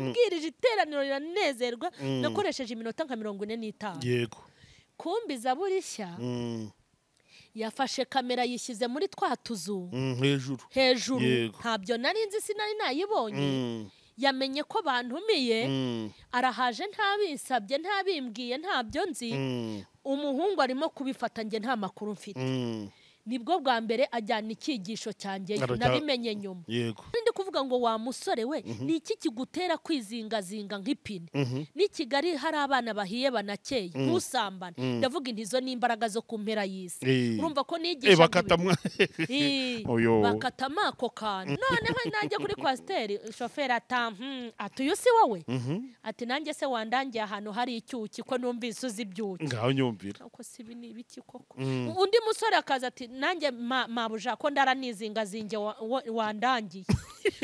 nabwirije iteraniro riranezerwa nakoresheje iminota nka 45 yego kumbiza burishya yafashe kamera yishyize muri twa tuzu hejuru ntabyo nari nzi sinari nayibonye yamenye ko bantumiye arahaje ntabisabye ntabimbwiye ntabyo nzi umuhungu arimo kubifata nge nta makuru mfite nibwo bwa mbere ajyana ikigisho cyanjye nabimenye nyuma ndi kuvuga ngo wa musore we ni iki kigutera kwizingazinga nk'ipine ni Kigali hari abana bahiye banakeye ntusambane ndavuga intizo n'imbaraga zo kumpera y'isi urumva ko nigisha bakatama ako kantu noneho nanjye kuri kwasiteri shoferi atuye si wowe ati nanjye se wandangiye ahantu hari icyuki ko numvise uzi ibyuki ngaho nyumvira uko sibi ni ibiki koko undi musore akaza ati nanjye mabuja ko ndaranizingazinge wandangiye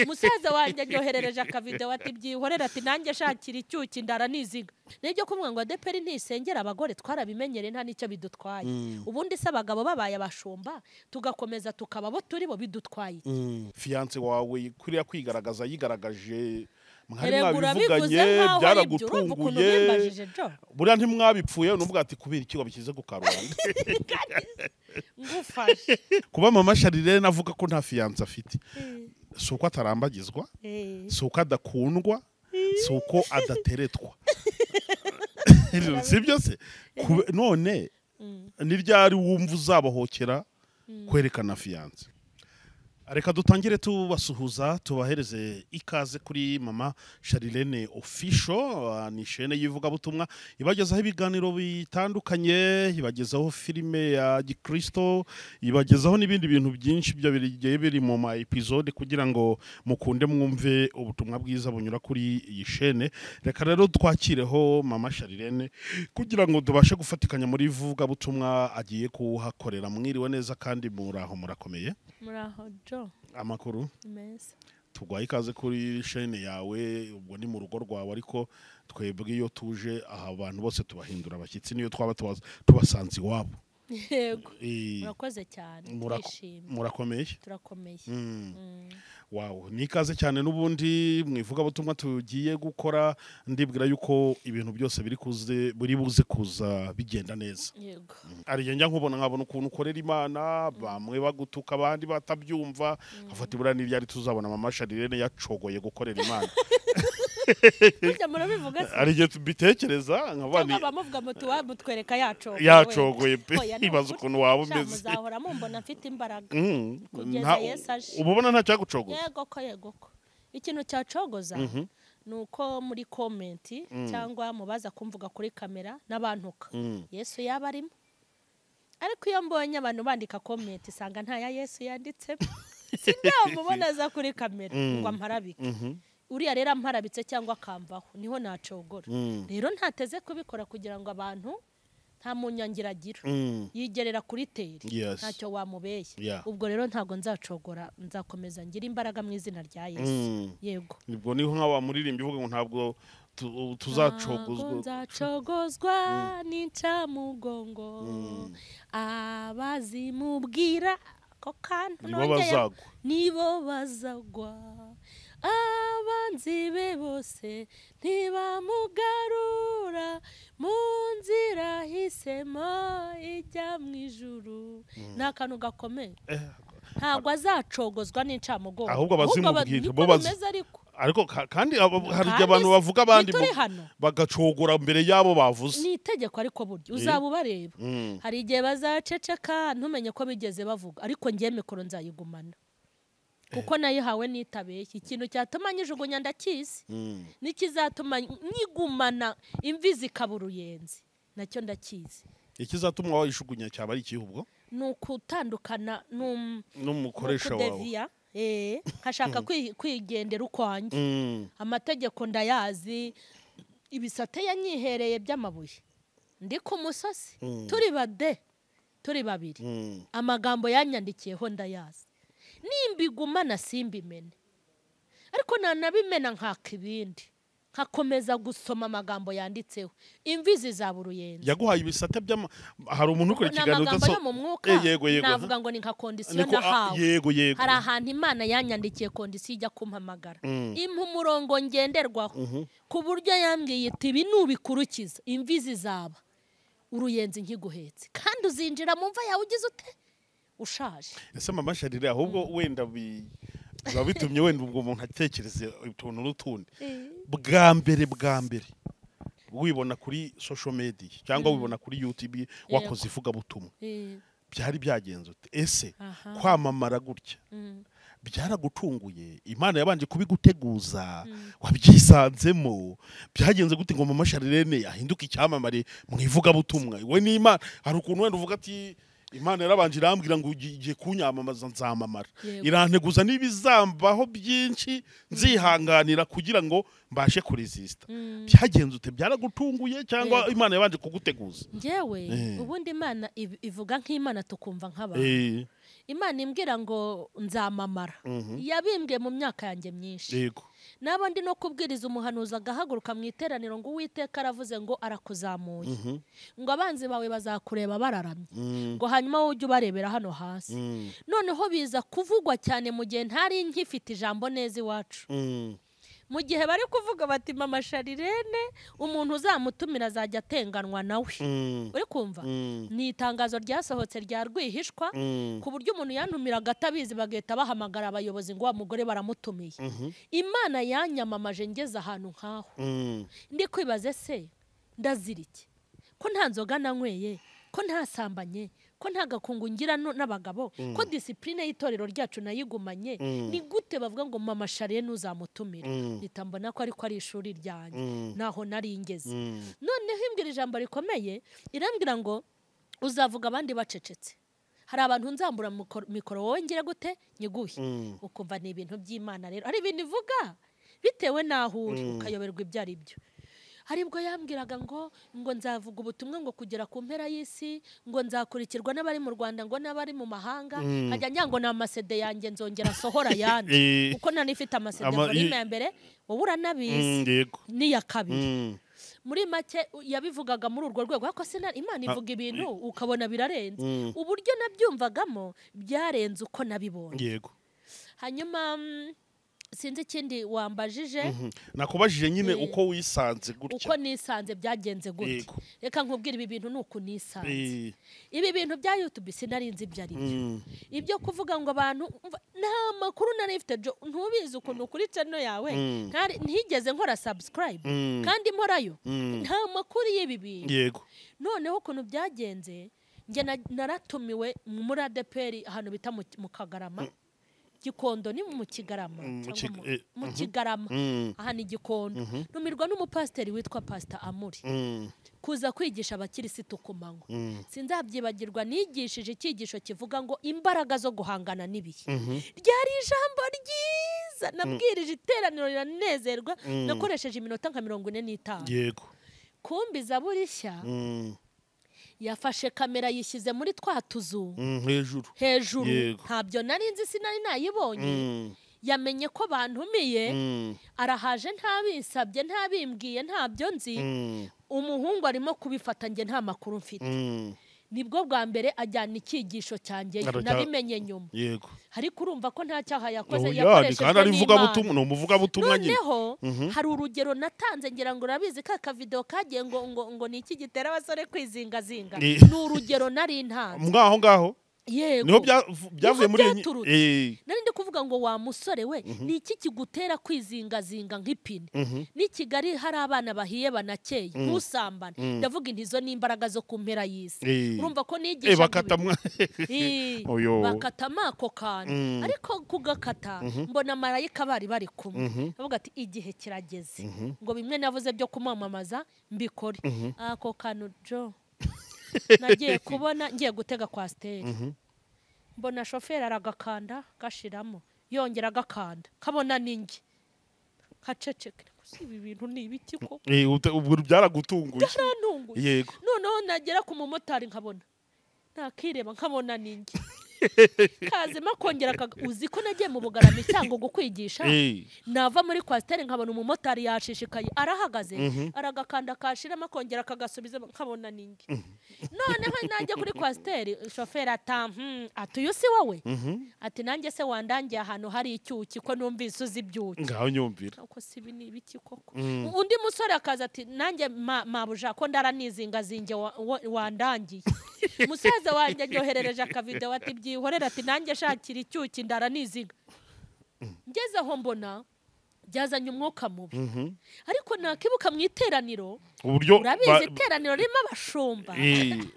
musaza wanjye nyoherereje akavideo ati byihorera ati nanjye shakira icyuki ndaranizinga nibyo kumwe ngo adeperi ntisengera abagore twarabimenyere nta nicyo bidutwaye ubundi se abagabo babaye abashumba tugakomeza tukaba bo turi bo bidutwaye fiance wawe kuriya kwigaragaza yigaragaje mwari mwabivuganye byaragutunguye buriya ntimwabipfuye n'ubwo ati kubera iki wabishyize ku karubanda ngufashe kuba mama Charlene avuga ko nta fiance afite si uko atarambagizwa si uko adakundwa si uko adateretwa si byo se none ni ryari wumva uzabahohokera kwerekana fiance Reka dutangire tubasuhuza tubahereze ikaze kuri mama Charlene official ni chaîne y'Ivugabutumwa ibagezaho ibiganiro bitandukanye ibagezaho filime ya Gikristo ibagezaho n'ibindi bintu byinshi byo biri mu ma episode kugira ngo mukunde mwumve ubutumwa bwiza bunyura kuri iyi chaîne reka rero twakireho mama Charlene kugira ngo tubashe gufatikanya muri Ivugabutumwa agiye kuhakorera mwiriwe neza kandi muraho murakomeye muraho amakuru meza tugwaye ikaze kuri chaîne yawe ubwo ni mu rugo rwawe ariko twebwe iyo tuje aha abantu bose tubahindura abashyitsi niyo twaba tubasanze iwabo yego murakoze cyane murakomeye turakomeye wow ni ikaze cyane n'ubundi mwivugabutumwa tugiye gukora ndibwira yuko ibintu byose buri buze kuza bigenda neza yego ariye njya nkabona ukuntu ukorera Imana bamwe bagutuka abandi batabyumva afata ibura n'ibyari tuzabona mama Charlene yacogoye gukorera Imana burya murabivuga se ariye tubitekereza nkabani bamuvuga mutu mutwereka yacogoye pe ibaza ukuntu waba umeze muzahora mumbona mfite imbaraga kugeza Yesu aje ubona nta cyagucogoza yego ko ikintu cyacogoza nuko muri comment cyangwa mubaza kumvuga kuri kamera n'abantuka Yesu yaba arimo ariko iyo mbonye abantu bandika comment isanga nta ya Yesu yanditse sindamubona za kuri kamera ngo amparabike uriya rero amparabitse cyangwa akamvaho niho nacogora rero ntateze kubikora kugira ngo abantu nta munyangiragira yigerera kuri teri ntacyo wamubeshye ubwo rero ntago nzacogora nzakomeza ngira imbaraga mu izina rya Yesu yego nibwo niho nk'aba muririmbi uvuga ngo ntabwo tuzacogozwa nzacogozwa n'incamugongo abazimubwira ko kantu nibo bazagwa abanzi be bose ntibamugarura mu nzira hisemo ijya mu ijuru n'akantu gakomeye ntabwo azacogozwa n'incamugongo ahubwo abazimubwira ariko kandi hari igihe abantu bavuga abandi bagacogora mbere yabo bavuze ni itegeko ariko buryo uzaba ubareba hari igihe bazaceceka ntumenye ko bigeze bavuga ariko ngiye mikoro nzayigumana kuko nayihawe nitabeshye ikintu cyatuma nyijugunya ndakizi nikizatuma nyigumana imvi zikaba uruyenzi nacyo ndakizi ikizatuma wayishugunya cyaba ari ikihubwo nukutandukana n'umukoresha wawe hashaka kwigendera ukwanjye amategeko ndayazi ibisate yanyihereye by'amabuye ndi ku musozi turi babiri amagambo yanyandikiyeho ndayazi nimbigumana simbimene ariko nanabimena nkaka ibindi nkakomeza gusoma amagambo yanditseho imvi zizaba uruyenzi yaguhaye ibisate hari umuntu ukora ikiganiro utaso mu mwuka navuga ngo ni nka kondisiyo nahawe yego hari ahantu Imana yanyandikiye kondisiyo ijya kumpamagara impa umurongo ngenderwaho ku buryo yambwiye iti ibi nubikurukiza imvi zizaba uruyenzi nkiguhetse kandi uzinjira mu mva yawe ugize ute ushaje ese mama Charlene ahubwo wenda bitumye wenda ubwo umuntu atekereze utuntu n'utundi bwa mbere wibona kuri social media cyangwa wibona kuri YouTube wakoze ivugabutumwa byari byagenze ute ese kwamamara gutya byaragutunguye Imana yabanje kubiguteguza wabyisanzemo byagenze gute ngo mama Charlene ahinduka icyamamare mu ivugabutumwa we ni Imana hari ukuntu wenda uvuga ati Imana yarabanje irambwira ngo ugiye kunyamamaza nzamamara iranteguza n'ibizambaho byinshi nzihanganira kugira ngo mbashe kuresista byagenze ute byaragutunguye cyangwa Imana yabanje kuguteguza ngewe ubundi Imana ivuga nk'Imana tukumva nk'abantu Imana imbwira ngo nzamamara yabimbwe mu myaka yanjye myinshi yego nabo ndi no kubwiriza umuhanuzi agahaguruka mu iteraniro ngo Uwiteka aravuze ngo arakuzamuye ngo abanzi bawe bazakureba bararamye ngo hanyuma wowe ujye ubarebera hano hasi noneho biza kuvugwa cyane mu gihe ntari nkifite ijambo neza iwacu mu gihe bari kuvuga bati mama Charlene umuntu uzamutumira azajya atenganwa nawe uri kumva ni itangazo ryasohotse rya rwihishwa ku buryo umuntu yantumiraga atabizi bagahita bahamagara abayobozi ngo wa mugore baramutumiye Imana yanyamamaje ngeze ahantu nkaho ndi kwibaze se ndazirike ko nta nzoga nanyweye ko ntasambanye ko nta gakungu ngira n'abagabo ko discipline y'itorero ryacu nayigumanye ni gute bavuga ngo mama Charlene uzamutumira nitambona ko ariko ari ishuri ryanjye naho nari ngeze noneho imbwira ijambo rikomeye irambwira ngo uzavuga abandi bacecetse hari abantu nzambura mikoro wowe ngira gute nyiguhe ukumva ni ibintu by'Imana rero ari ibintu ivuga bitewe naho uri ukayoberwa ibyo ari byo haribwo yambwiraga ngo nzavuga ubutumwa ngo kugera ku mpera y'isi ngo nzakurikirwa n'abari mu Rwanda ngo n'abari mu mahanga hajya nyango na amasede yanjye nzongera sohora yandi uko nanifite amasede volume ya mbere wowe uranabizi n'iya kabiri muri make yabivugaga muri urwo rwego ariko se Imana ivuga ibintu ukabona birarenze uburyo nabyumvagamo byarenze uko nabibonye yego hanyuma sinzi ikindi wambajije nakubajije nyine uko wisanze gutya uko nisanze byagenze gute reka nkubwira ibi bintu nuko nisanze ibi bintu bya YouTube sinarinzi ibyo ari ibyo kuvuga ngo abantu nta makuru narifite ntubizi ukuntu kuri channel yawe ntigeze nkora subscribe kandi mporayo nta makuru y'ibi bintu yego noneho ukuntu byagenze nge naratumiwe muri ADPR ahantu bita mu Kagarama Gikondo ni mu Kigarama mu Kigarama aha ni Gikondo numirwa n'umupasiteri witwa Pastor Amuri kuza kwigisha abakirisitu ku manywa sinzabyibagirwa nigishije icyigisho kivuga ngo imbaraga zo guhangana n'ibihe ryari ijambo ryiza nabwirije iteraniro riranezerwa nakoresheje iminota nka 45 yego kumbiza burishya yafashe kamera yishyize muri twatuzu hejuru ntabyo nari nzi sinari nayibonye yamenye ko bantumiye arahaje ntabinsabye ntabimbwiye ntabyo nzi umuhungu arimo kubifata nge nta makuru mfite nibwo bwa mbere ajyana icyigisho cyanjye nabimenye nyuma yego ariko urumva ko nta cyaha yakoze yakoresheje n'Imana noneho hari urugero natanze ngira ngo urabizi ka video kagiye ngo ni iki gitera abasore kwizingazinga ni urugero nari ntanze ngaho yego niho byavuye muri nari ndi kuvuga ngo wa musore we ni iki kigutera kwizingazinga nk'ipine ni Kigali hari abana bahiye banakeye ntusambane ndavuga intizo n'imbaraga zo kumpera y'isi urumva ko nigisha bakatama ako kantu ariko kugakata mbona marayika bari kumwe bavuga ati igihe kirageze ngo bimwe navuze byo kumamamaza mbikore ako kantu jo nagiye kubona ngiye gutega kwa steri mbona shoferi aragakanda gashiramo yongera agakanda kabona ninjye kaceceke ibi bintu ni ibiki ko ubu byaragutunguye yego noneho nagera ku mumotari nkabona nakireba nkabona ninjye kazima kongera uzi ko nagiye mu Bugarama cyangwa gukwigisha nava muri kwasiteri nkabona umumotari yashishikaye arahagaze aragakanda kashiramo kongera akagasubiza nkabona ningi noneho nanjye kuri kwasiteri shoferi atuyu si wowe ati nanjye se wandangiye ahantu hari icyuki ko numvise uzi ibyuki ngaho nyumvira uko sibi ni ibiki koko undi musore akaza ati nanjye mabuja ko ndaranizinga zinge wandangiye musaza wanjye nyoherereje akavideo ati byihorera ati nanjye shakira icyuki ndaranizinga ngeze aho mbona byazanye umwuka mubi ariko nakibuka mu iteraniro uburyo urabizi iteraniro ririmo abashumba iteraniro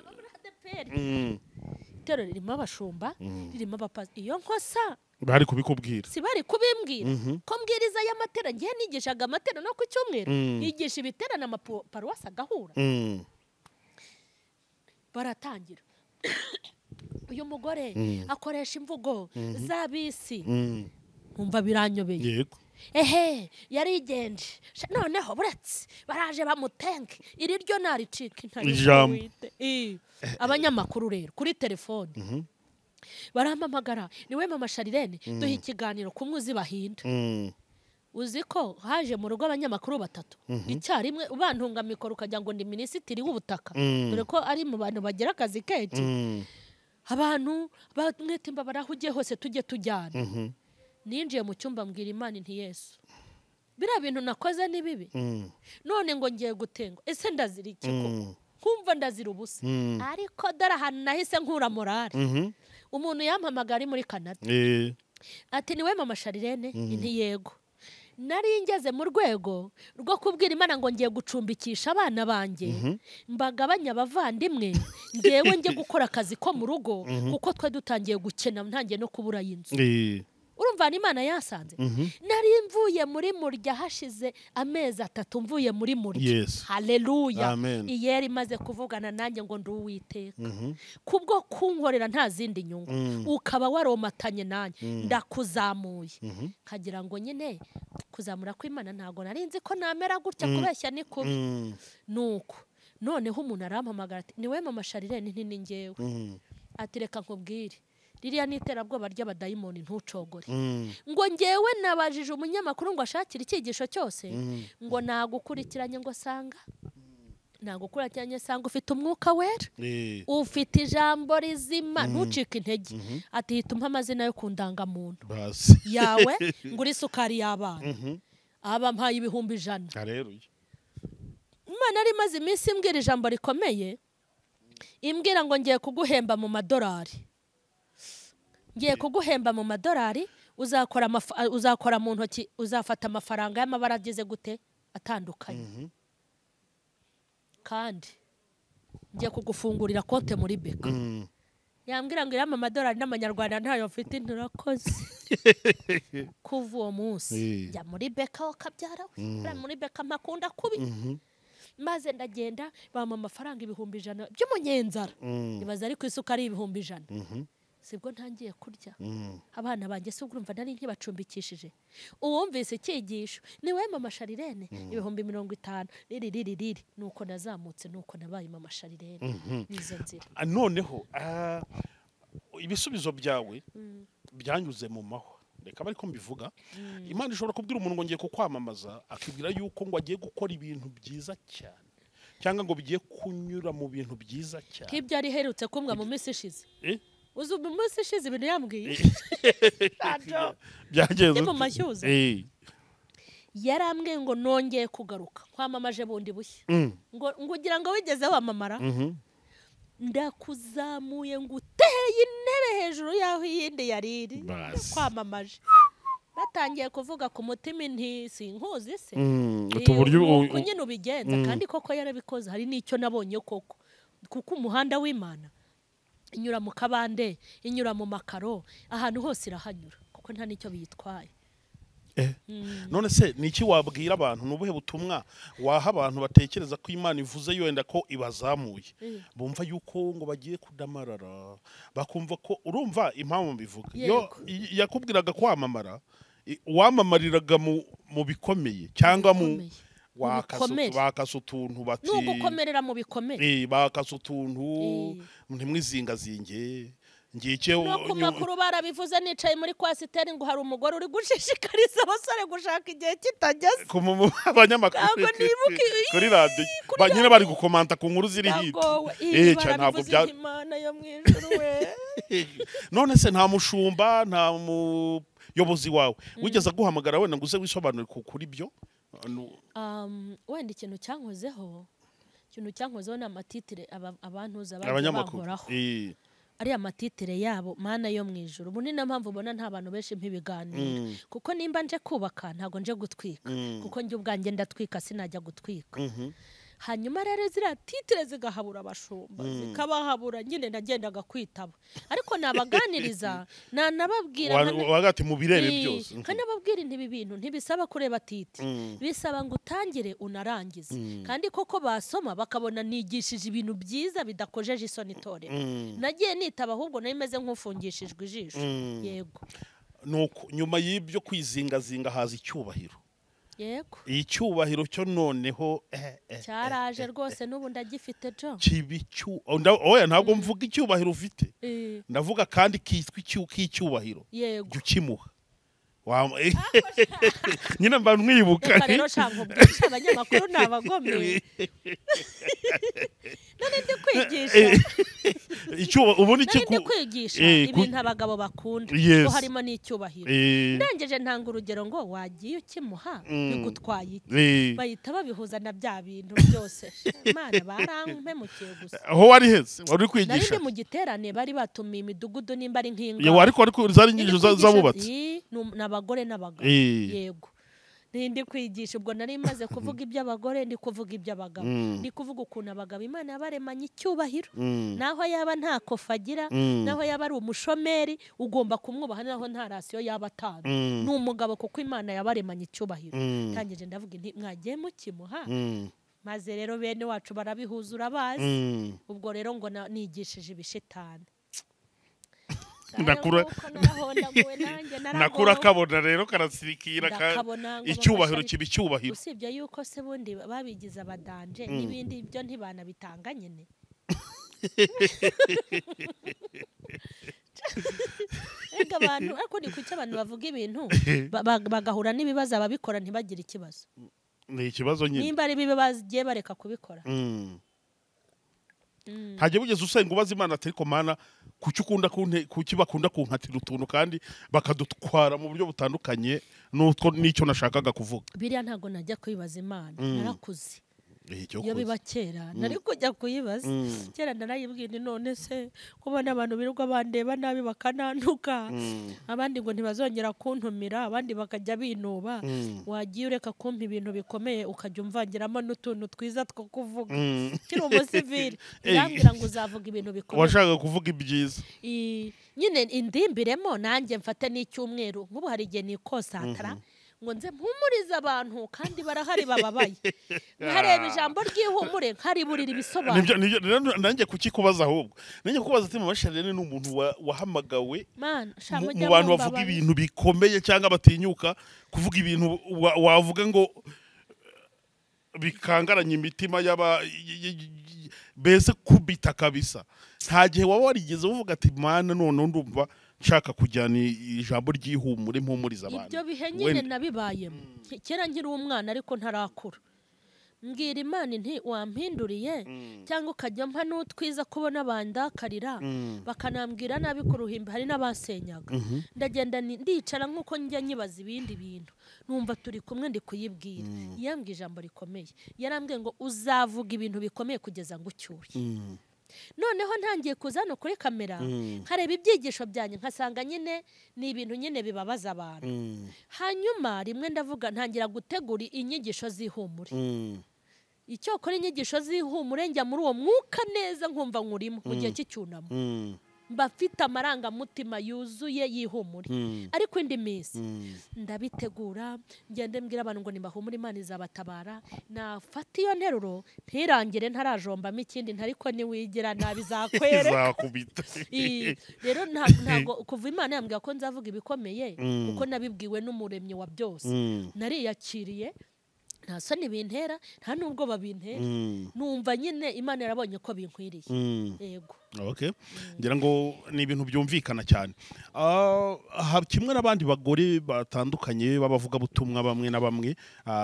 ririmo abashumba ririmo abapazi iyo nkosa bari kubikubwira si bari kubimbwira ko mbwiriza y'amatera ngiye nigishaga amatera no ku cyumweru yigisha ibiterana amaparuwasi agahura baratangira uyu mugore akoresha imvugo z'abisi nkumva biranyobeye yego yarigenje noneho buretse baraje bamutenge iri ryo naricika ijambo abanyamakuru rero kuri telefone barampamagara niwe mama Charlene duha ikiganiro kumwe uzi bahinda uzi ko haje mu rugo abanyamakuru batatu icyarimwe ubantunga mikoro ukajya ngo ndi minisitiri w'ubutaka dore ko ari mu bantu bagira akazi kenshi abantu bamwetimba barahugiye hose tujye tujyana ninjiye mu cyumba mbwira Imana nti Yesu bira bintu nakoze ni bibi none ngo ngiye gutenga ese ndazira iki ko kumva ndazira ubusa ariko dore ahantu nahise nkura morale umuntu yampamagara muri Canada ati niwe mama Charlene nti yego nari ngeze mu rwego rwo kubwira Imana ngo ngiye gucumbikisha abana banjye mbagabanya abavandimwe ngewe ngiye gukora akazi ko mu rugo kuko twe dutangiye gukena ntangiye no kubura y'inzu urumva Imana yasanze nari mvuye muri murya hashize amezi 3 mvuye muri murya haleluya iyeri imaze kuvugana nanjye ngo nduwiteka kubwo kunkorera nta zindi nyungu ukaba waromatanye nanjye ndakuzamuye kagira ngo nyine kuzamura kw'Imana ntago nari nzi ko namera gutya kubeshya ni kubi nuko noneho umuntu arampamagara ati niwe mama Charlene nti ningewe ati reka nkubwire ririya niterabwoba ry'abadayimoni ntucogore ngo ngewe nabajije umunyamakuru ngo ashakire icyigisho cyose ngo nagukurikiranye ngo sanga nagukurikiranye sanga ufite umwuka wera ufite ijambo rizima ntucike intege ati hituma amazina yo kundangamuntu yawe nguri sukari y'abana aba mpaye ibihumbi 100 haleluya Imana ari maze iminsi imbwira ijambo rikomeye imbwira ngo ngiye kuguhemba mu madolari ngiye kuguhemba mu madolari uzakora mu ntoki uzafata amafaranga y'amabara agize gute atandukanye kandi ngiye kugufungurira konte muri beka yambwira ngo irama amadolari n'amanyarwanda ntayo mfite nturakoze kuva uwo munsi njya muri beka wakabyara we muri beka mpakunda kubi maze ndagenda bampa amafaranga 100 by'umunyenzara nibaza ari ku isuka ari 100 sibwo ntangiye kurya abana banjye se urumva nari nkibacumbikishije uwumvise icyigisho niwe mama Charlene 50 riri nuko nazamutse nuko nabaye mama Charlene nizo nzira noneho ibisubizo byawe byanyuze mu mahwa reka bari ko mbivuga Imana ishobora kubwira umuntu ngo ngiye kukwamamaza akibwira yuko ngo agiye gukora ibintu byiza cyane cyangwa ngo bigiye kunyura mu bintu byiza cyane nk'ibyo ari herutse kumbwa mu minsi ishize uzu mu minsi ishize ibintu yambwiye byagenze mu mashyuza yarambwiye ngo nongeye kugaruka kwamamaje bundi bushya ngo ugira ngo wigeze wamamara ndakuzamuye ngo uteye intebe hejuru yaho iyindi yariri kwamamaje batangiye kuvuga ku mutima inti sinkuzi se uburyo nyine ubigenza kandi koko yarabikoze hari n'icyo nabonye koko kuko umuhanda w'Imana inyura mu kabande inyura mu makaro ahantu hose irahanyura kuko nta nicyo biyitwaye none se niki wabwira abantu nubuhe butumwa waha abantu batekereza ko Imana ivuze yenda ko ibazamuye bumva yuko ngo bagiye kudamarara bakumva ko urumva impamvu bivuga yo yakubwiraga kwamamara wamamariraga mu bikomeye cyangwa mu bakasa utuntu bati nugukomerera mu bikomere bakasa utuntu ntimwizingazinge ngike no ku makuru barabivuze nicaye muri kwasiteri ngo hari umugore uri gushishikariza abasore gushaka igihe kitageze abanyamakuru kuri radio banyine bari gukomanta ku nkuru ziri hito cyane ntabwo bya Imana yo mwijuru we none se nta mushumba nta muyobozi wawe wigeze guhamagara wenda ngo uze wisobanure kuri byo wenda ikintu cyankozeho ni amatitire abantuza abanyamakuru ari amatitire yabo Mana yo mwijuru ubu ni na mpamvu ubona nta bantu benshi mpibiganira kuko nimba nje kubaka ntago nje gutwika kuko njye ubwanjye ndatwika sinajya gutwika hanyuma rero zira titire zigahabura abashumba zikabahabura nyine nagendaga kwitaba ariko nabaganiriza nababwira wagati mu birere byose kandi nababwira intibi bintu ntibisaba kureba titi bisaba ngo utangire unarangize kandi koko basoma bakabona nigishije ibintu byiza bidakojeje isoni itorero nagiye nitaba ahubwo nari meze nk'ufungishijwe ijisho yego nuko nyuma y'ibyo kwizingazinga haza icyubahiro yego icyubahiro cyo noneho cyaraje rwose n'ubu ndagifite jo oya ntabwo mvuga icyubahiro ufite ndavuga kandi kitwa icyubahiro yego ukimuha nyine mba mwibuka rero shanko bwisha abanyamakuru nabagome none ndi kwigisha ubundi ndi kwigisha ibintu abagabo bakunda ko harimo n'icyubahiro ndangeje ntanga urugero ngo wagiye ukimuha bigutwaye iki bahita babihuza na bya bintu byose Imana barampemukiye gusa aho wari heze wari kwigisha nari mu giterane bari batumiye imidugudu nimba ari nk'inga ariko zari nyinshi zabubatse n'abagore n'abagabo yego ndi kwigisha ubwo nari maze kuvuga iby'abagore ndi kuvuga iby'abagabo ndi kuvuga ukuntu abagabo Imana yabaremanye icyubahiro naho yaba nta kofa agira naho yaba ari umushomeri ugomba kumwubaha naho nta rasiyo yaba atanu ni umugabo kuko Imana yabaremanye icyubahiro tangije ndavuga nti mwagiye mukimuha maze rero bene wacu barabihuzura bazi ubwo rero ngo nigishije ibishitani nakura kabona rero karasirikira icyubahiro kiba icyubahiro usibye yuko se bundi babigize abadanje n'ibindi byo ntibanabitanga nyine ega abantu ariko ni kuki abantu bavuga ibintu bagahura n'ibibazo ababikora ntibagire ikibazo ni ikibazo nyine nimba ari bibe bagiye bareka kubikora ntajye bugeze usenga ubaza Imana ati ariko Mana kuki bakunda kunkatira utuntu kandi bakadutwara mu buryo butandukanye n'icyo nashakaga kuvuga biriya ntago najya kwibaza Imana narakuze iyo biba kera nari kujya kuyibaza kera narayibwira none se kubona abantu birirwa bandeba nabi bakanantuka abandi ngo ntibazongera kuntumira abandi bakajya binuba wagiye ureka kumpa ibintu bikomeye ukajya umvangiramo n'utuntu twiza two kuvuga kiri umusivili irambwira ngo uzavuga ibintu bikomeye washaka kuvuga ibyiza nyine indimbiremo nanjye mfate n'icyumweru nk'ubu hari igihe nikosatara ngo nze mpumurize abantu kandi barahari bababaye nkareba ijambo ry'ihumure nkariburira ibisobanuro nanjye kukikubaza ahubwo nanjye kubaza ati mama Charlene ni umuntu wahamagawe mu bantu bavuga ibintu bikomeye cyangwa batinyuka kuvuga ibintu wavuga ngo bikangaranya imitima bese kubita kabisa nta gihe waba warigeze uvuga ati Mana none ndumva nshaka kujyana ijambo ry'ihumure mpumuriza abantu ibyo bihe nyine nabibayemo kera nkiri umwana ariko ntarakura mbwira Imana nti wampinduriye cyangwa ukajya mpa n'utwiza kubona bandakarira bakanambwira nabi ku ruhimbi hari n'abasenyaga ndagenda ndicara nk'uko njya nyibaza ibindi bintu numva turi kumwe ndi kuyibwira yambwiye ijambo rikomeye yarambwiye ngo uzavuga ibintu bikomeye kugeza ngo ucyuye noneho ntangiye kuzana kuri kamera nkareba ibyigisho byanjye nkasanga nyine ni ibintu nyine bibabaza abantu hanyuma rimwe ndavuga ntangira gutegura inyigisho z'ihumure icyo kora inyigisho z'ihumure njya muri uwo mwuka neza nkumva nkurimo mu gihe cy'icyunamo mbafite amarangamutima yuzuye y'ihumure ariko indi minsi ndabitegura ngende mbwira abantu ngo nibahumure Imana izabatabara nafata iyo nteruro ntirangire ntarajombamo ikindi ntariko niwigira nabi zakwereka rero ntago kuva Imana yambwira ko nzavuga ibikomeye kuko nabibwiwe n'umuremyi wa byose nariyakiriye nta soni bintera nta nubwo babintera numva nyine Imana yarabonye ko binkwiriye yego Okay. Ngira ngo ni ibintu byumvikana cyane. Kimwe n'abandi bagore batandukanye babavuga butumwa bamwe na bamwe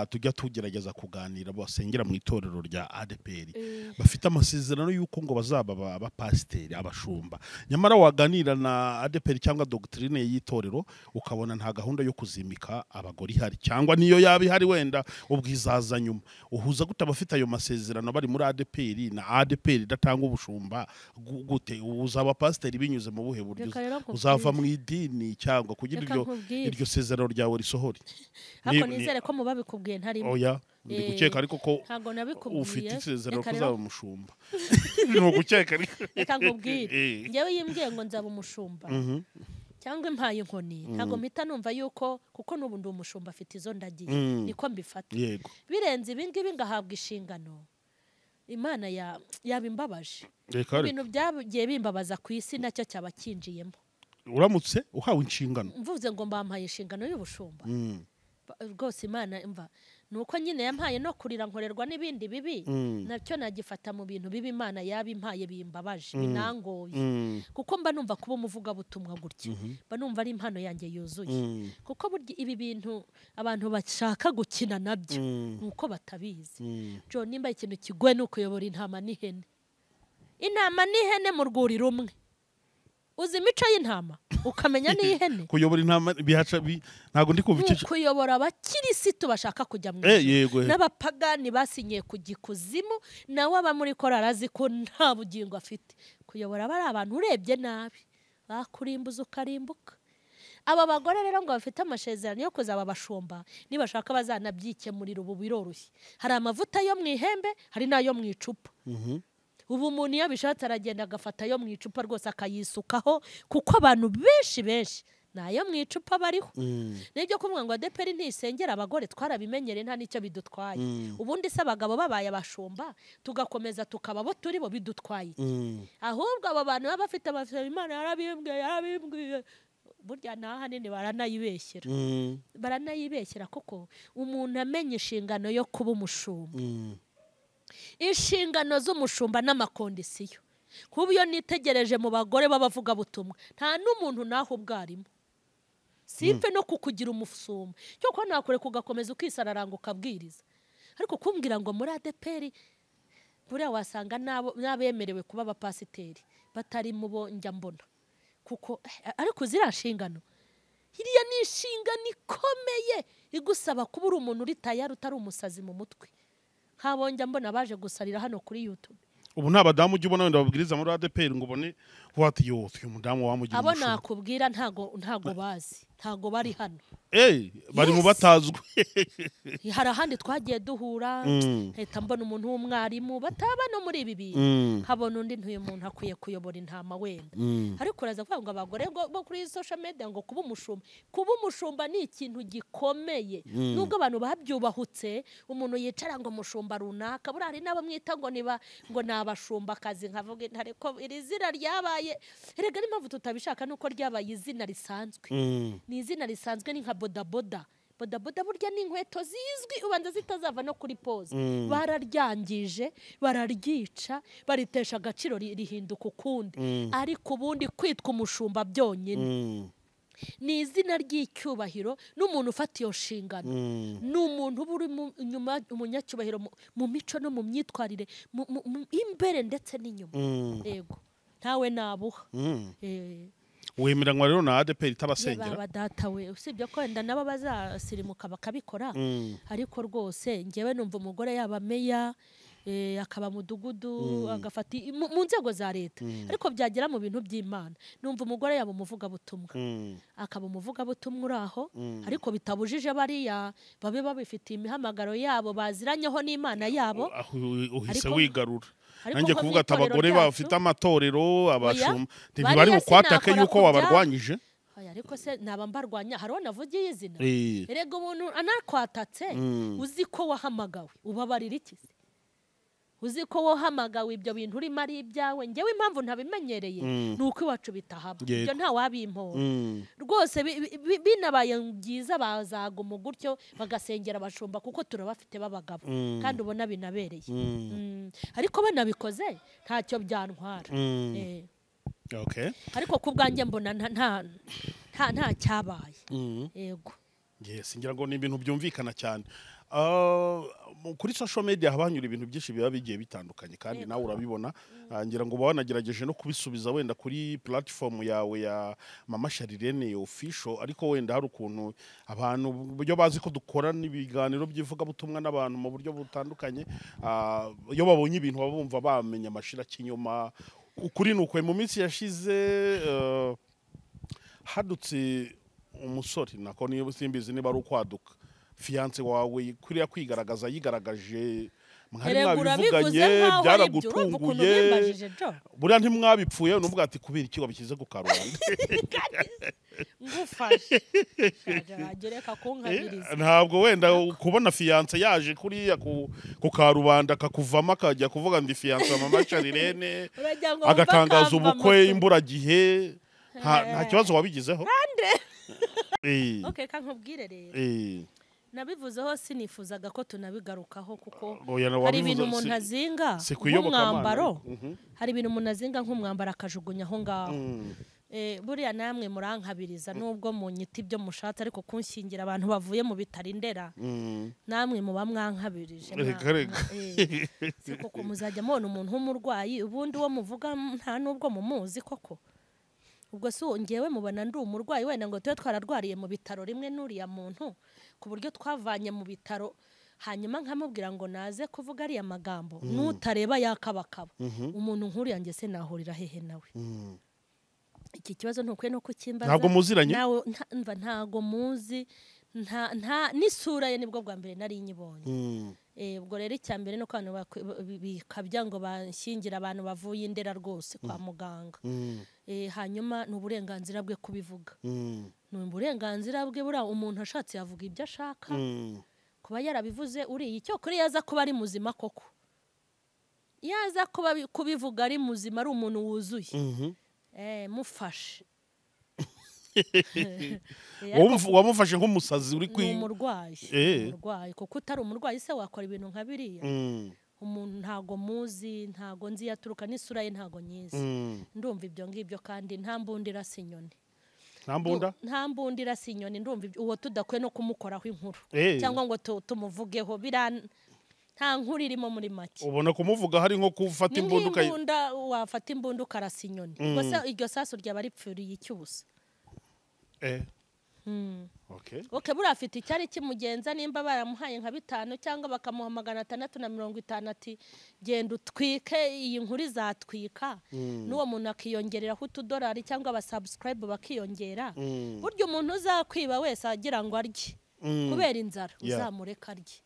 tujya tugerageza kuganira basengera mu itorero rya ADPR. Bafite amasezerano yuko ngo bazaba abapasiteri abashumba. Nyamara waganira na ADPR cyangwa doctrine y'itorero ukabona nta gahunda yo kuzimika abagore ihari cyangwa niyo yabi hari wenda ubwizaza nyuma. Uhuza gute abafite ayo masezerano bari muri ADPR na ADPR idatanga ubushumba gute uzaba pasiteri binyuze mu buhe buryo uzava mu idini cyangwa kugira iryo sezerano ryawe risohore. Hako nizere ko mubabikubwiye ntarimo. Oya ndi gukeka ariko ko ntago nabikubwiye ufite isezerano ko uzaba umushumba. No gukeka ariko reka nkubwire ngewe yimbwiye ngo nzaba umushumba cyangwa impaye inkoni ntago mpita numva yuko kuko nubu ndi umushumba afite izo ndagiye niko mbifata. Birenze ibingibi ngahabwa ishingano Imana yabimbabaje. Ibintu byagiye bimbabaza ku isi nacyo cyaba kinjiyemo. Uramutse uhawe inshingano. Mvuze ngo mbampaye inshingano y'ubushumba. Rwose Imana imva nuko nyine yampaye no kurira nkorerwa n'ibindi bibi nacyo nagifata mu bintu bibi Imana yabimpaye bimbabaje binangoye kuko mba numva kuba umuvuga butumwa gutyo mba numva ari impano yanjye yuzuye kuko burya ibi bintu abantu bashaka gukina nabyo nuko batabizi. Jo nimba ikintu kigwe no kuyobora intama n'ihene mu rwuri rumwe uzi imico y'intama ukamenya n'ihene kuyobora intama bihaca ntago ndi kumva iki kuyobora abakirisitu bashaka kujya mu ijuru n'abapagani basinyiye ku gikuzimu nawe aba muri korarazi ko nta bugingo afite kuyobora bari abantu urebye nabi bakurimbuza ukarimbuka. Aba bagore rero ngo bafite amasezerano yo kuzaba abashumba nibashaka bazanabyikemurira ubu biroroshye. Hari amavuta yo mu ihembe hari nayo mu icupa. Ubu umuntu iyo bishatse aragenda agafata yo mu icupa rwose akayisukaho kuko abantu benshi nayo mu icupa bariho. Nibyo kuvuga ngo ADPR ntisengera abagore twarabimenyere nta nicyo bidutwaye. Ubundi se abagabo babaye abashumba tugakomeza tukababo turi bo bidutwaye. Ahubwo abo bantu baba bafite amasezerano Imana yarabimbwiye burya naha nene baranayibeshyera kuko umuntu amenye inshingano yo kuba umushumba. Inshingano z'umushumba n'amakondisiyo kuba iyo nitegereje mu bagore babavuga butumwa nta n'umuntu naho ubwarimo simpe no kukugira umusumba cyo ko nakure kugakomeza ukisararanga ukabwiriza ariko kumbwira ngo muri ADPR buriya wasanga nabemerewe kuba abapasiteri batari mu bo njya mbona kuko ariko zirashingano hiriya ni inshingano ikomeye igusaba kuba uri umuntu uri tayari utari umusazi mu mutwe. Habonja mbona baje gusarira hano kuri YouTube. Ubu nta badamu ujye ubona wenda babwiriza muri ADPR ngo ubone wati yo uyu mudamu wamugira abo nakubwira ntago bazi ntago bari hano. Bari mu batazwe. Hari ahandi twagiye duhura heta mbona umuntu w'umwarimu bataba no muri ibi bintu habona undi ntuye umuntu akwiye kuyobora intama wenda ariko uraza kuvuga ngo abagore bo kuri social media ngo kuba umushumba ni ikintu gikomeye nubwo abantu babyubahutse umuntu yicara ngo umushumba runaka burari nabo mwita ngo nabashumba kazi nkavuga ariko iri zina ryabaye erega n'impamvu tutabishaka nuko ryabaye izina risanzwe ni izina risanzwe ni nka bodaboda burya ni inkweto zizwi ubanza zitazava no kuri pose bararyangije bararyica baritesha agaciro rihinduka ukundi ariko ubundi kwitwa umushumba byonyine ni izina ry'icyubahiro n'umuntu ufata iyo nshingano n'umuntu uri nyuma umunyacyubahiro mu mico no mu myitwarire imbere ndetse n'inyuma yego ntawe nabuha wemeranywa rero na ADPR itabasengera baba datawe usibye ko wenda nabo bazasirimuka bakabikora ariko rwose ngewe numva umugore yaba meya akaba mudugudu agafata mu nzego za leta ariko byagera mu bintu by'Imana numva umugore yaba umuvuga butumwa akaba umuvuga butumwa uraho ariko bitabujije bariya babe babifitiye imihamagaro yabo baziranyeho n'Imana yabo uhise wigarura nanjye kuvuga ati abagore bafite amatorero abashumba ntibari bukwatake yuko wabarwanyije ariko se naba mbarwanya hariho navugiye izina erega umuntu anakwatatse uzi ko wahamagawe ubabarira iki uzi ko wohamagawe ibyo bintu urimo ari ibyawe ngewe impamvu ntabimenyereye ni uko iwacu bitahaba ibyo nta wabimpora rwose binabaye byiza bazaguma gutyo bagasengera abashumba kuko turabafite b'abagabo kandi ubona binabereye ariko banabikoze ntacyo byantwara ariko ku bwanjye mbona nta cyabaye yego ngira ngo ni ibintu byumvikana cyane kuri social media haba hanyura ibintu byinshi biba bigiye bitandukanye kandi nawe urabibona ngira ngo wanagerageje no kubisubiza wenda kuri platform yawe ya Mama Charlene official ariko wenda hari ukuntu abantu buryo bazi ko dukora n'ibiganiro by'ivuga butumwa n'abantu mu buryo butandukanye iyo babonye ibintu babumva bamenya amashira kinyoma ukuri nukwe mu minsi yashize hadutse umusore nako niyo simbizi niba ari ukwaduka fiance wawe kuriya kwigaragaza yigaragaje mwari mwabivuganye byaragutunguye buriya ntimwabipfuye nuvuga ati kubera iki wabishyize ku karubanda ngufashe agereka kunkabiriza ntabwo wenda kubona fiance yaje kuriya ku karubanda akakuvamo akajya kuvuga ndi fiance wa Mama Charlene agatangaza ubukwe imburagihe nta kibazo wabigizeho okay kankubwire rero nabivuzeho sinifuzaga ko tunabigarukaho kuko hari ibintu umuntu azinga nk'umwambaro hari ibintu umuntu azinga nk'umwambaro akajugunya aho ngaho buriya namwe murankabiriza nubwo mu nyiti byo mushatse ariko kunshingira abantu bavuye mu bitaro Indera namwe muba mwankabirije kuko muzajya mubona umuntu w'umurwayi ubundi wo muvuga nta nubwo mumuzi koko ubwo so ngewe mubona ndi umurwayi wenda ngo tube twararwariye mu bitaro rimwe n'uriya muntu ku buryo twavanye mu bitaro hanyuma nkamubwira ngo naze kuvuga ariya magambo nutareba yakabakaba umuntu nkuriya nge se nahurira hehe nawe iki kibazo ntukwe no kukimbaza ntabwo muziranye nawe ntago muzi nta n'isura ye nibwo bwa mbere nari nyibonye ubwo rero icyambere no kwantu bikabya ngo banshingira abantu bavuye Indera rwose kwa muganga hanyuma n'uburenganzira bwe kubivuga n'uburenganzira bwe bura umuntu ashatse yavuga ibyo ashaka kuba yarabivuze uri icyo kuri yaza kuba ari muzima koko yaza kubivuga ari muzima ari umuntu wuzuye mufashe wamufashe nk'umusazi uri umurwayi kuko utari umurwayi se wakora ibintu nka biriya umuntu ntago muzi ntago nzi yaturuka n'isura ye ntago nyizi ndumva ibyo ngibyo kandi nta mbundira sinyoni nta mbundira sinyoni ndumva uwo tudakwe no kumukoraho inkuru cyangwa ngo tumuvugeho nta nkuru irimo muri make ubona kumuvuga hari nko kufata imbunda wafata imbunda ukarasa inyoni ubwo se iryo saso ryaba ripfuriye icyusa okay buriya afite icyari kimugenza nimba baramuhaye nka 5 cyangwa bakamuha 650 ati genda utwike iyi nkuru izatwika n'uwo muntu akiyongereraho $2 cyangwa abasubscribe bakiyongera buryo umuntu uzakwiba wese agira ngo arye kubera inzara uzamureka arye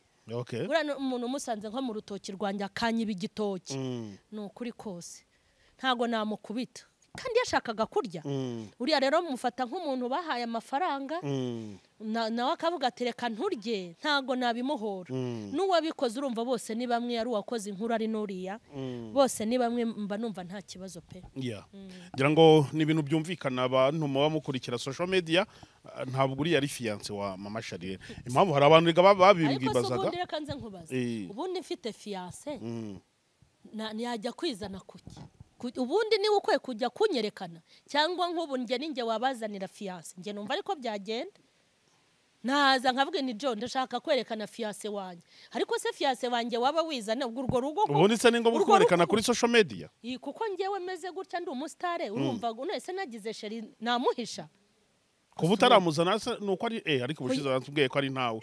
buriya umuntu umusanze nko mu rutoki rwanjye akanyiba igitoki ni ukuri kose ntago namukubita kandi yashakaga kurya uriya rero mufata nk'umuntu bahaye amafaranga nawe akavuga ati reka nturye ntago nabimuhora n'uwabikoze urumva bose ni bamwe ari uwakoze inkuru ari n'uriya bose ni bamwe mba numva nta kibazo pe ngira ngo ni ibintu byumvikana abantu muba mukurikira social media ntabwo uriya ari fiance wa Mama Charlene impamvu hari abantu babimbwibazaga ariko ubundi reka nze nkubaza ubundi mfite fiance yajya kwizana kuki ubundi ni ukwe kujya kunyerekana cyangwa nk'ubu nge ninge wabazanira fiance nge numva ariko byagenda naza nkavuga ni John ndashaka kwerekana fiance wanjye ariko se fiance wanjye waba wizana urwo rugo ubundi se ningo kwerekana kuri social media kuko ngewe meze gutya ndi umusitare urumva nese nagize sheri namuhisha kuba utaramuzana nuko ari ariko ubushize baratubwiye ko ari ntawe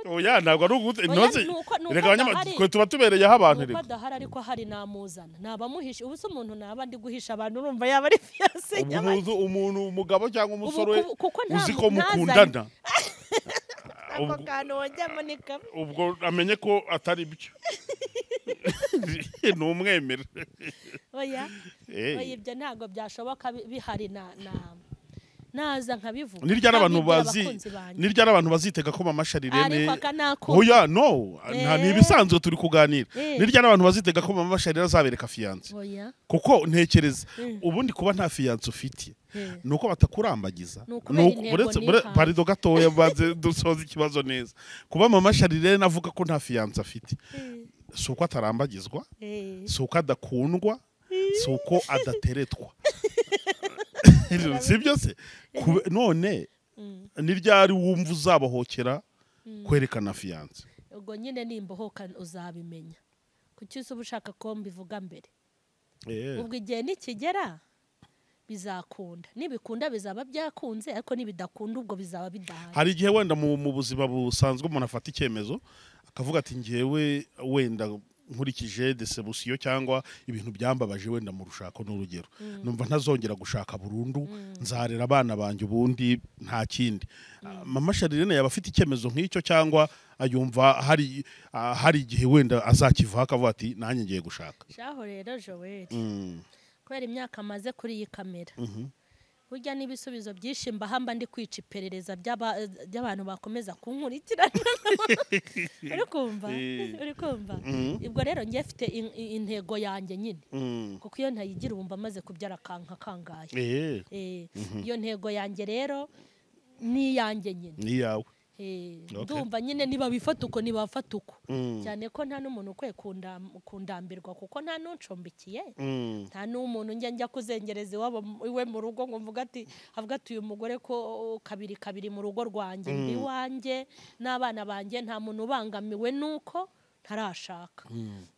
oya ntabwo ari ugute reka abanyamakuru tuba tubereyeho abantu reka badahari ariko hari namuzana nabamuhisha ubu se umuntu naba ndi guhisha abantu urumva yaba ari fiance umuntu umugabo cyangwa umusore uzi ko mukundana ako kantu wajyamo ni kamwe ubwo amenye ko atari byo ni umwemere oya ibyo ntabwo byashoboka bihari naza nkabivuga nirya abantu bazitega ko mama Charlene oya no nta nibisanzwe turi kuganira nirya abantu bazitega ko mama Charlene azabereka fiance kuko ntekereza ubundi kuba nta fiance ufite nuko batakurambagiza parido gatoya baze dusoza ikibazo neza kuba mama Charlene avuga ko nta fiance afite suko atarambagizwa suko adakundwa suko adateretwa sibyo se none niryari wumva uzabahohokera kwerekana fiance ubwo nyine nimbohoka uzabimenya kuki uba ushaka ko mbivuga mbere ubwo igihe nikigera bizakunda nibikunda bizaba byakunze ariko nibidakunda ubwo bizaba bidahaye hari igihe wenda mu buzima busanzwe umuntu afata icyemezo akavuga ati ngewe wenda nkurikije desebusiyo cyangwa ibintu byambabaje wenda mu rushako n'urugero numva ntazongera gushaka burundu nzarera abana banjye ubundi nta kindi mama Charlene yaba afite icyemezo nk'icyo cyangwa ayumva hari igihe wenda azakivaho akavuga ati nanjye ngiye gushaka shaho rero Joel kubera imyaka amaze kuri iyi kamera burya n'ibisubizo byinshi mbahamba ndi kwica iperereza by'abantu bakomeza kunkurikirana uri kumva ibwo rero ngiye mfite intego yanjye nyine kuko iyo ntayigira ubumva amaze kubyara kangaye iyo ntego yanjye rero ni iyanjye nyine ni yawe ndumva nyine niba bifata uko nibafata uko cyane ko nta n'umuntu ukwiye kundambirwa kuko nta n'uncumbikiye nta n'umuntu njya kuzengereza iwe mu rugo ngo mvuga ati uyu mugore ko kabiri mu rugo rwanjye ndi wanjye n'abana banjye nta muntu ubangamiwe nuko ntarashaka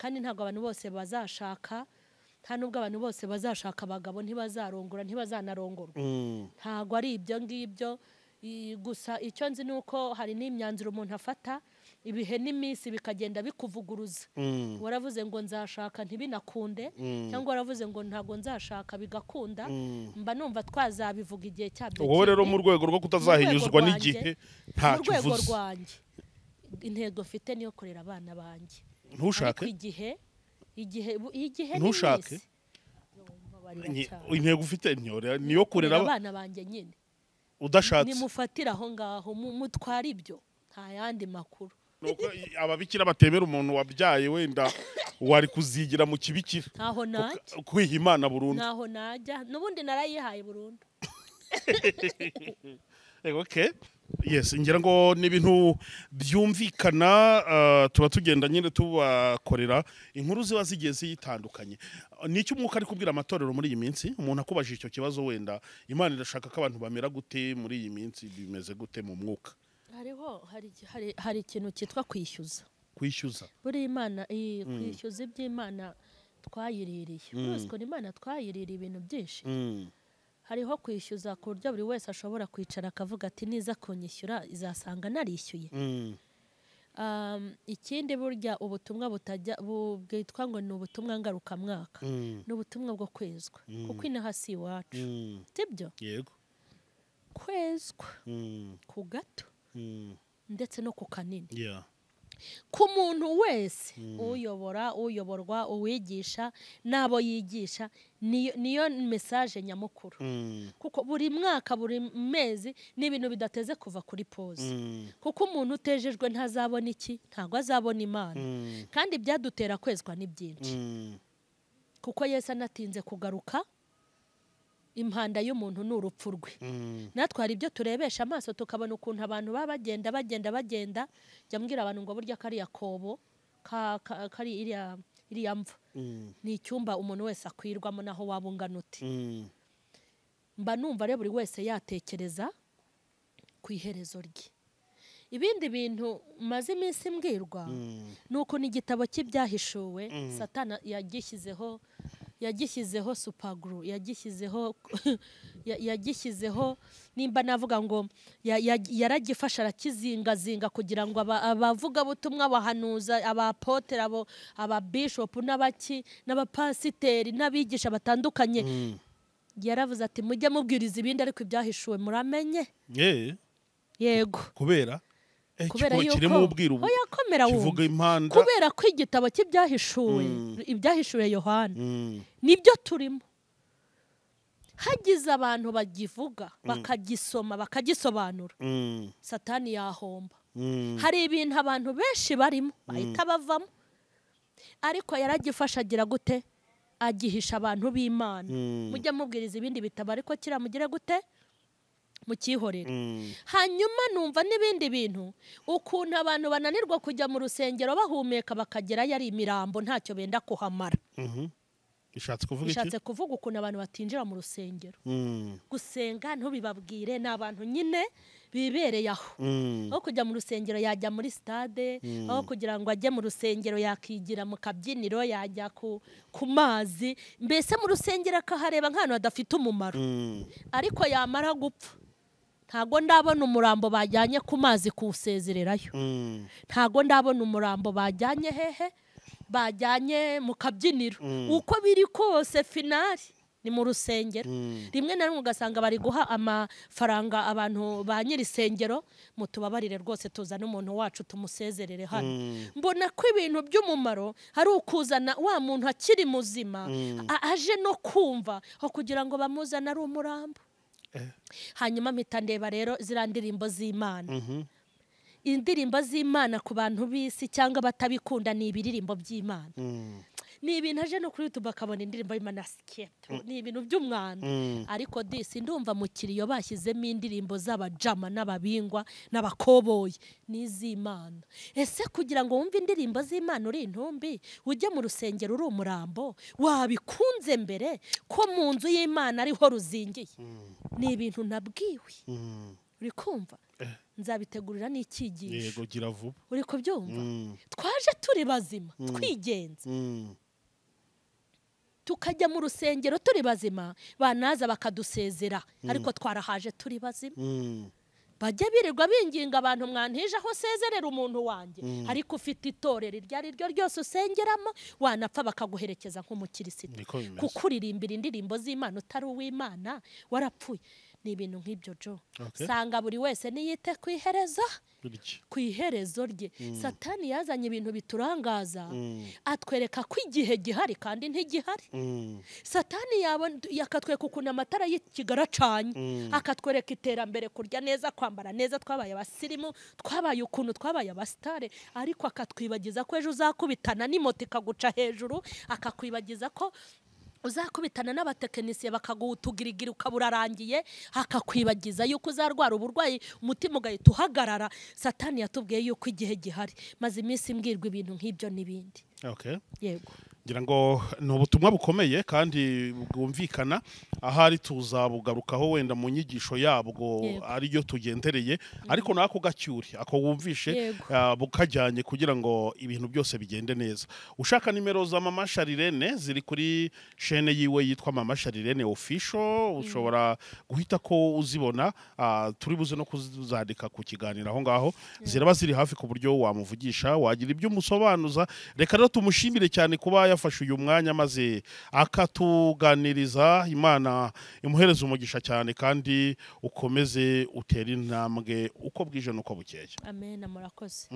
kandi ntabwo abantu bose bazashaka nta nubwo abantu bose bazashaka abagabo ntibazarongora ntibazanarongorwa ntabwo ari ibyo ngibyo gusa icyo nzi nuko hari n'imyanzuro umuntu afata ibihe n'iminsi bikagenda bikuvuguruza waravuze ngo nzashaka ntibinakunde cyangwa waravuze ngo ntago nzashaka bigakunda mba numva twazabivuga igihe cyabyo wowe rero mu rwego rwo kutazahinyuzwa n'igihe nta kivuze mu rwego rwanjye intego mfite niyo kurera abana banjye ntushake igihe ntushake intego ufite niyo kurera abana banjye nyine udashatse nimufatira aho ngaho mutwara ibyo nta yandi makuru ababikira batemera umuntu wabyaye wenda wari kuzigira mu kibikira ntaho najya kwiha Imana burundu ntaho najya n'ubundi narayihaye burundu okay yes ngira ngo ni ibintu byumvikana tuba tugenda nyine tubakorera inkuru ziba zigiye zitandukanye nicyo umwuka ari kubwira amatorero muri iyi minsi umuntu akubajije icyo kibazo wenda Imana irashaka ko abantu bamera gute muri iyi minsi bimeze gute mu mwuka hari ikintu cyitwa kwishyuza buri Imana kwishyuza iby'Imana twayiririye uruziko Imana twayiririye ibintu byinshi hariho kwishyuza ku buryo buri wese ashobora kwicara akavuga ati niza kunyishyura izasanga narishyuye ikindi burya ubutumwa bwitwa ngo ni ubutumwa ngarukamwaka ni ubutumwa bwo kwezwa kuko inaha si iwacu sibyo yego kwezwa ku gato ndetse no ku kanini yeah. Ku muntu wese uyoborwa uwigisha n'abo yigisha niyo message nyamukuru kuko buri mwaka buri mezi n'ibintu bidateze kuva kuri pause kuko umuntu utejejwe ntazabona iki ntago azabona Imana kandi byadutera kwezwa ni byinshi kuko Yesu anatinze kugaruka impanda y'umuntu n'urupfu rwe natwe hari ibyo turebesha amaso tukabona ukuntu abantu baba bagenda jya mbwira abantu ngo burya kari yakobo kari iriya mva ni icyumba umuntu wese akwirwamo naho wabungana uti mba numva rero buri wese yatekereza ku iherezo rye ibindi bintu maze iminsi mbwirwa nuko ni igitabo cy'ibyahishuwe Satana yagishyizeho superglue yagishyizeho nimba navuga ngo yaragifasha arakizingazinga kugira ngo abavuga butumwa bahanuza abapotere ababishop n'abapasiteri n'abigisha batandukanye yaravuze ati mujye mubwiriza ibindi ariko ibyahishuwe muramenye yego kubera yuko oyakomera kivuga impanda kubera ko igitabo cy'ibyahishuwe ibyahishuwe Yohana nibyo turimo hagize abantu bagivuga bakagisoma bakagisobanura satani yahomba. Hari ibintu abantu benshi barimo bahita bavamo, ariko yaragifasha agira gute agihisha abantu b'Imana. Mujya mubwiriza ibindi bitabo ariko kiramugire gute mukihorera. Hanyuma numva n'ibindi bintu ukuntu abantu bananirwa kujya mu rusengero bahumeka bakagerayo ari imirambo ntacyo benda kuhamara. Ishatse kuvuga ukuntu abantu batinjira mu rusengero gusenga ntubibabwire, ni abantu nyine bibereye aho. Aho kujya mu rusengero yajya muri stade, aho kugira ngo ajye mu rusengero yakigira mu kabyiniro, yajya ku mazi, mbese mu rusengero akahareba nk'ahantu hadafite umumaro. Ariko yamara gupfa ntago ndabona umurambo bajyanye ku mazi kuwusezererayo, ntago ndabona umurambo bajyanye hehe bajyanye mu kabyiniro. Uko biri kose finali ni mu rusengero. Rimwe na rimwe ugasanga bari guha amafaranga abantu ba nyirisengero, mutubabarire rwose tuzana umuntu wacu tumusezerere hano. Mbona ko ibintu by'umumaro hari ukuzana wa muntu akiri muzima aje no kumva aho kugira ngo bamuzane ari umurambo. Hanyuma mpita ndeba rero ziriya ndirimbo z'Imana. Indirimbo z'Imana ku bantu b'isi cyangwa batabikunda ni ibiririmbo by'Imana. Ni ibintu aje no kuri YouTube akabona indirimbo y'Imana sketto, ni ibintu by'umwana. Ariko disi ndumva mu kiriyo bashyizemo indirimbo z'abajama n'ababingwa n'abakoboyi n'iz'Imana. Ese kugira ngo wumve indirimbo z'Imana uri intumbi ujye mu rusengero uri umurambo, wabikunze mbere ko mu nzu y'Imana ariho ruzingiye. Ni ibintu nabwiwe. Uri kumva? Nzabitegurira n'ikigisho. Yego gira vuba. Uri kubyumva? Twaje turi bazima twigenza, tukajya mu rusengero turi bazima, banaza bakadusezera, ariko twarahaje turi bazima. Bajya birirwa binginga abantu, mwantije aho sezerera umuntu wanjye, ariko ufite itorero iryo ari ryo ryose usengeramo, wanapfa bakaguherekeza nk'umukirisitu. Kuko uririmbira indirimbo z'Imana utari uw'Imana warapfuye. Ni ibintu nk'ibyo jo. Sanga buri wese niyite ku iherezo rye. Satani yazanye ibintu biturangaza, atwereka ko igihe gihari kandi ntigihari. Satani yakatwereka ukuntu amatara y'ikigaracanye, akatwereka iterambere, kurya neza, kwambara neza, twabaye abasirimu, twabaye ukuntu twabaye abasitare, ariko akatwibagiza ko ejo uzakubitana n'imoto ikaguca hejuru, akakwibagiza ko uzakubitana n'abatekinisiye bakaguhutugirigiri ukaburarangiye, akakwibagiza yuko uzarwara uburwayi umutima ugahita uhagarara. Satani yatubwiye yuko igihe gihari, maze iminsi mbwirwa ibintu nk'ibyo n'ibindi. Yego. ngira ngo ni ubutumwa bukomeye kandi bwumvikana, ahari tuzabugarukaho wenda mu nyigisho yabwo ariyo tugendereye, ariko nako gacyuri ako wumvishe bukajyanye kugira ngo ibintu byose bigende neza. Ushaka nimero za Mama Charlene ziri kuri chaîne yiwe yitwa Mama Charlene official, ushobora guhita ko uzibona, turi buze no kuzandika ku kiganiro aho ngaho, ziraba ziri hafi ku buryo wamuvugisha, wagira ibyo umusobanuza. Reka rero tumushimire cyane kuba yafashe uyu mwanya maze akatuganiriza. Imana imuhereza umugisha cyane kandi ukomeze utera intambwe uko bwije nuko bukeye. Amen, murakoze.